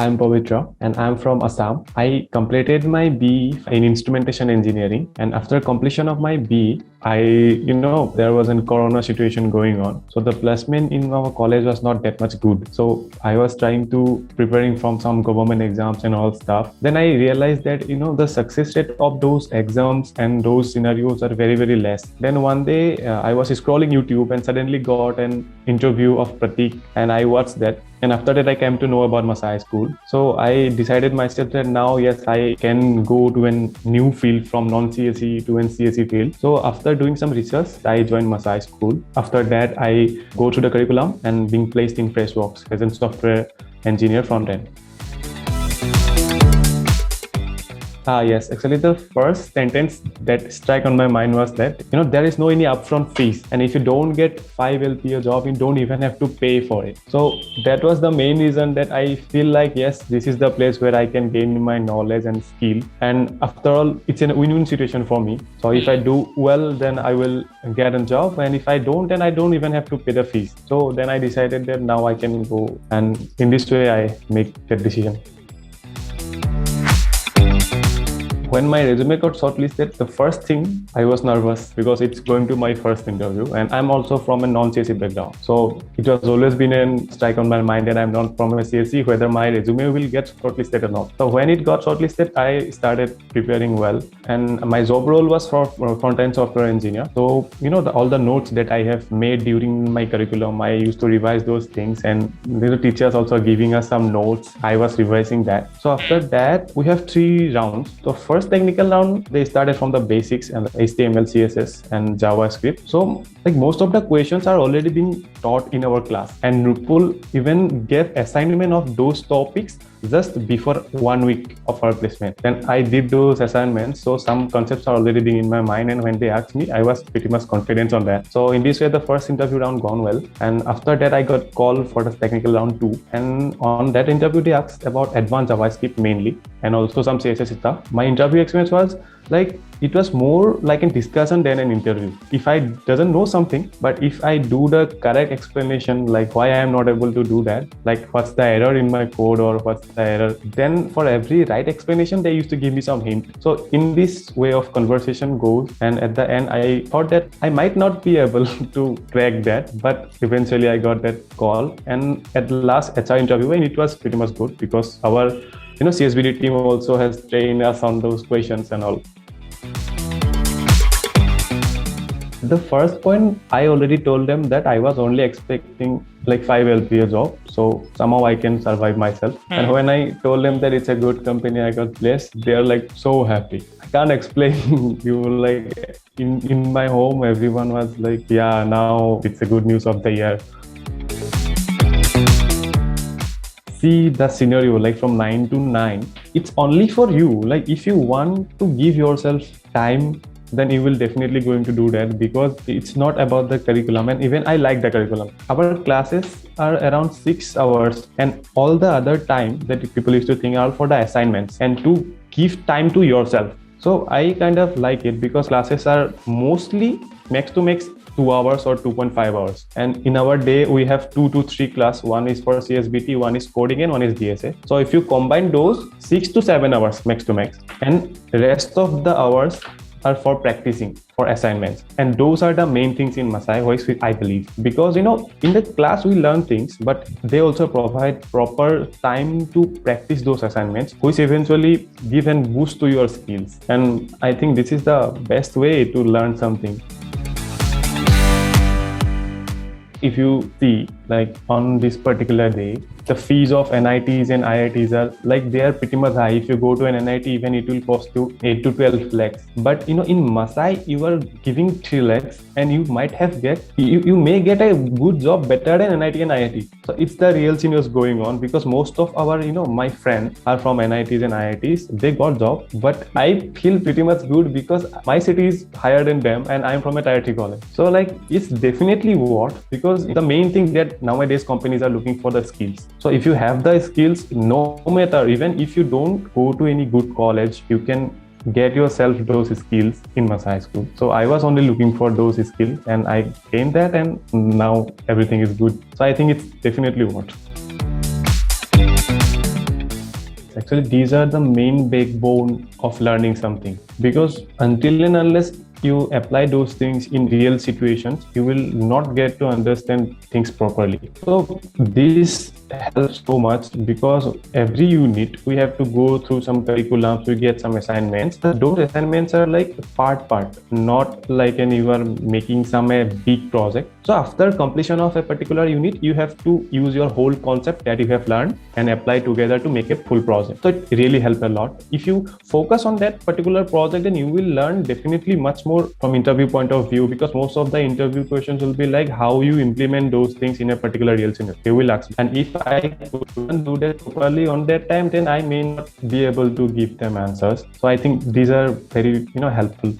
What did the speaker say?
I'm Pabitra and I'm from Assam. I completed my BE in instrumentation engineering, and after completion of my BE, there was a corona situation going on. So the placement in our college was not that much good. So I was trying to preparing from some government exams and all stuff. Then I realized that, the success rate of those exams and those scenarios are very, very less. Then one day I was scrolling YouTube and suddenly got an interview of Pratik, and I watched that. And after that, I came to know about Masai School. So I decided myself that now, yes, I can go to a new field from non-CSE to an CSE field. So after doing some research, I joined Masai School. After that, I go through the curriculum and being placed in Freshworks as a software engineer front end. Yes, actually the first sentence that struck on my mind was that, there is no any upfront fees. And if you don't get 5 LPA job, you don't even have to pay for it. So that was the main reason that I feel like, yes, this is the place where I can gain my knowledge and skill. And after all, it's a win-win situation for me. So if I do well, then I will get a job. And if I don't, then I don't even have to pay the fees. So then I decided that now I can go. And in this way, I make that decision. When my resume got shortlisted, the first thing I was nervous because it's going to my first interview, and I'm also from a non-CSE background. So it has always been a strike on my mind that I'm not from a CSE, whether my resume will get shortlisted or not. So when it got shortlisted, I started preparing well, and my job role was for front-end software engineer. So all the notes that I have made during my curriculum, I used to revise those things, and the teachers also giving us some notes. I was revising that. So after that, we have 3 rounds. The first technical round, they started from the basics and HTML, CSS and JavaScript. So most of the questions are already being taught in our class, and Nupul even gave assignment of those topics just before 1 week of our placement. Then I did those assignments, so some concepts are already being in my mind, and when they asked me, I was pretty much confident on that. So in this way, the first interview round gone well, and after that I got called for the technical round 2, and on that interview they asked about advanced JavaScript mainly, and also some CSS stuff. My interview experience was it was more like a discussion than an interview. If I doesn't know something, but if I do the correct explanation, like why I am not able to do that, like what's the error in my code or what's the error, then for every right explanation, they used to give me some hint. So in this way of conversation goes, and at the end, I thought that I might not be able to crack that, but eventually I got that call. And at the last HR interview, and it was pretty much good because our CSBD team also has trained us on those questions and all. The first point, I already told them that I was only expecting 5 LPA job, so somehow I can survive myself. And when I told them that it's a good company, I got placed, they are so happy. I can't explain you, in my home, everyone was like, yeah, now it's a good news of the year. See the scenario, from 9 to 9, it's only for you. If you want to give yourself time, then you will definitely going to do that, because it's not about the curriculum. And even I like the curriculum. Our classes are around 6 hours, and all the other time that people used to think are for the assignments and to give time to yourself. So I kind of like it because classes are mostly max to max 2 hours or 2.5 hours. And in our day, we have 2 to 3 class. One is for CSBT, one is coding, and one is DSA. So if you combine those, 6 to 7 hours max to max, and rest of the hours are for practicing, for assignments. And those are the main things in Masai, I believe. Because, in the class we learn things, but they also provide proper time to practice those assignments, which eventually give a boost to your skills. And I think this is the best way to learn something. If you see, on this particular day, the fees of NITs and IITs are they are pretty much high. If you go to an NIT, even it will cost you 8 to 12 lakhs. But in Masai, you are giving 3 lakhs, and you might have you may get a good job better than NIT and IIT. So it's the real scenarios going on, because most of our my friends are from NITs and IITs. They got job, but I feel pretty much good because my city is higher than them, and I'm from a tier 3 college. So it's definitely worth, because the main thing that nowadays companies are looking for the skills. So if you have the skills, no matter, even if you don't go to any good college, you can get yourself those skills in Masai School. So I was only looking for those skills, and I gained that, and now everything is good. So I think it's definitely worth. Actually, these are the main backbone of learning something, because until and unless you apply those things in real situations, you will not get to understand things properly. So this helps so much, because every unit we have to go through some curriculums, we get some assignments. Those assignments are like part, not like you are making some a big project. So after completion of a particular unit, you have to use your whole concept that you have learned and apply together to make a full project. So it really helps a lot. If you focus on that particular project, then you will learn definitely much more from interview point of view, because most of the interview questions will be like how you implement those things in a particular real scenario. They will ask, and if I couldn't do that properly on that time, then I may not be able to give them answers. So I think these are very helpful.